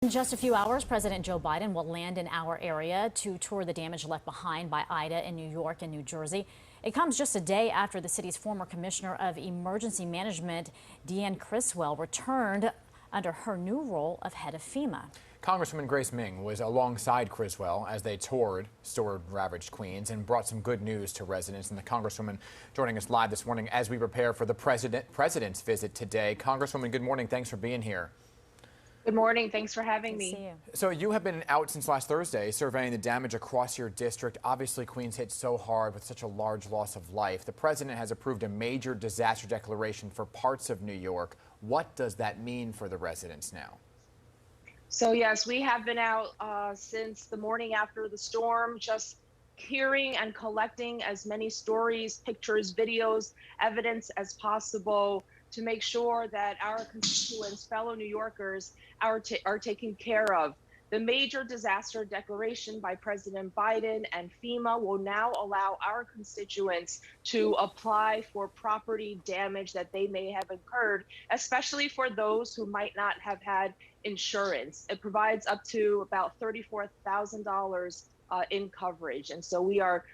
In just a few hours, President Joe Biden will land in our area to tour the damage left behind by Ida in New York and New Jersey. It comes just a day after the city's former Commissioner of Emergency Management, Deanne Criswell, returned under her new role of head of FEMA. Congresswoman Grace Meng was alongside Criswell as they toured storm-ravaged Queens and brought some good news to residents. And the Congresswoman joining us live this morning as we prepare for the president's visit today. Congresswoman, good morning. Thanks for being here. Good morning. Thanks for having me. See you. So you have been out since last Thursday surveying the damage across your district. Obviously, Queens hit so hard with such a large loss of life. The president has approved a major disaster declaration for parts of New York. What does that mean for the residents now? So yes, we have been out since the morning after the storm, just hearing and collecting as many stories, pictures, videos, evidence as possible to make sure that our constituents, fellow New Yorkers, are taken care of. The major disaster declaration by President Biden and FEMA will now allow our constituents to apply for property damage that they may have incurred, especially for those who might not have had insurance. It provides up to about $34,000 in coverage. And so we are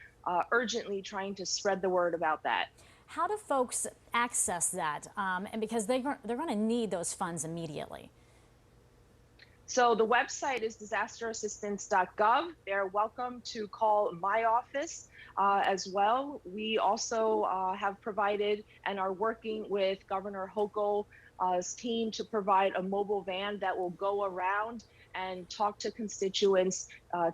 urgently trying to spread the word about that. How do folks access that? And because they're going to need those funds immediately. So the website is disasterassistance.gov. They're welcome to call my office as well. We also have provided and are working with Governor Hochul's team to provide a mobile van that will go around and talk to constituents,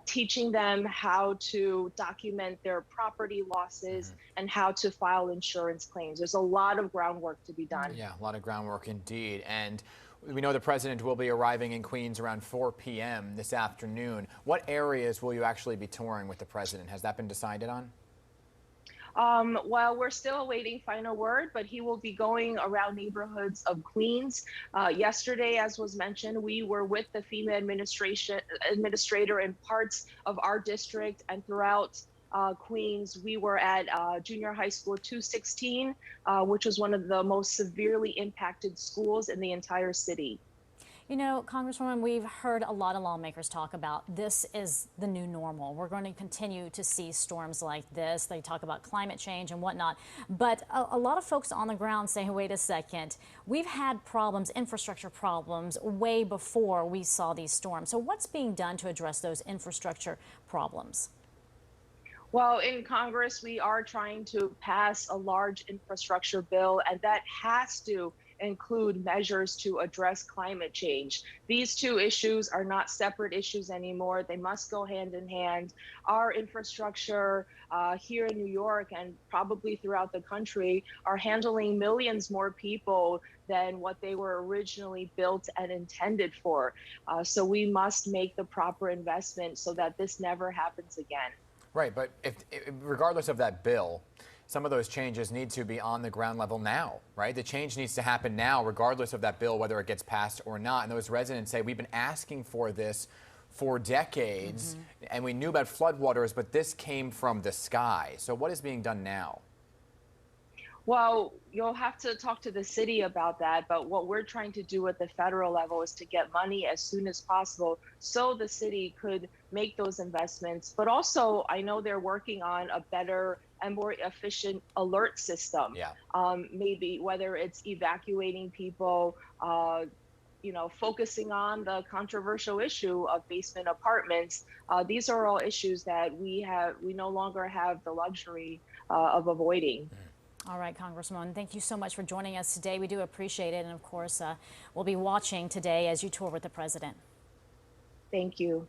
teaching them how to document their property losses and how to file insurance claims. There's a lot of groundwork to be done. Yeah, a lot of groundwork indeed. And we know the president will be arriving in Queens around 4 p.m. this afternoon. What areas will you actually be touring with the president? Has that been decided on? Well, we're still awaiting final word, but he will be going around neighborhoods of Queens. Yesterday, as was mentioned, we were with the FEMA administrator in parts of our district and throughout Queens. We were at Junior High School 216, which was one of the most severely impacted schools in the entire city. You know, Congresswoman, we've heard a lot of lawmakers talk about this is the new normal. We're going to continue to see storms like this. They talk about climate change and whatnot. But a lot of folks on the ground say, wait a second, we've had problems, infrastructure problems, way before we saw these storms. So what's being done to address those infrastructure problems? Well, in Congress, we are trying to pass a large infrastructure bill, and that has to include measures to address climate change. These two issues are not separate issues anymore. They must go hand in hand. Our infrastructure here in New York and probably throughout the country are handling millions more people than what they were originally built and intended for. So we must make the proper investment so that this never happens again. Right, but regardless of that bill, some of those changes need to be on the ground level now, right? The change needs to happen now, regardless of that bill, whether it gets passed or not. And those residents say, we've been asking for this for decades, and we knew about floodwaters, but this came from the sky. So what is being done now? Well, you'll have to talk to the city about that, but what we're trying to do at the federal level is to get money as soon as possible so the city could make those investments. But also, I know they're working on a better and more efficient alert system. Yeah. Maybe whether it's evacuating people, focusing on the controversial issue of basement apartments. These are all issues that we no longer have the luxury of avoiding. All right, Congresswoman, thank you so much for joining us today. We do appreciate it. And of course, we'll be watching today as you tour with the president. Thank you.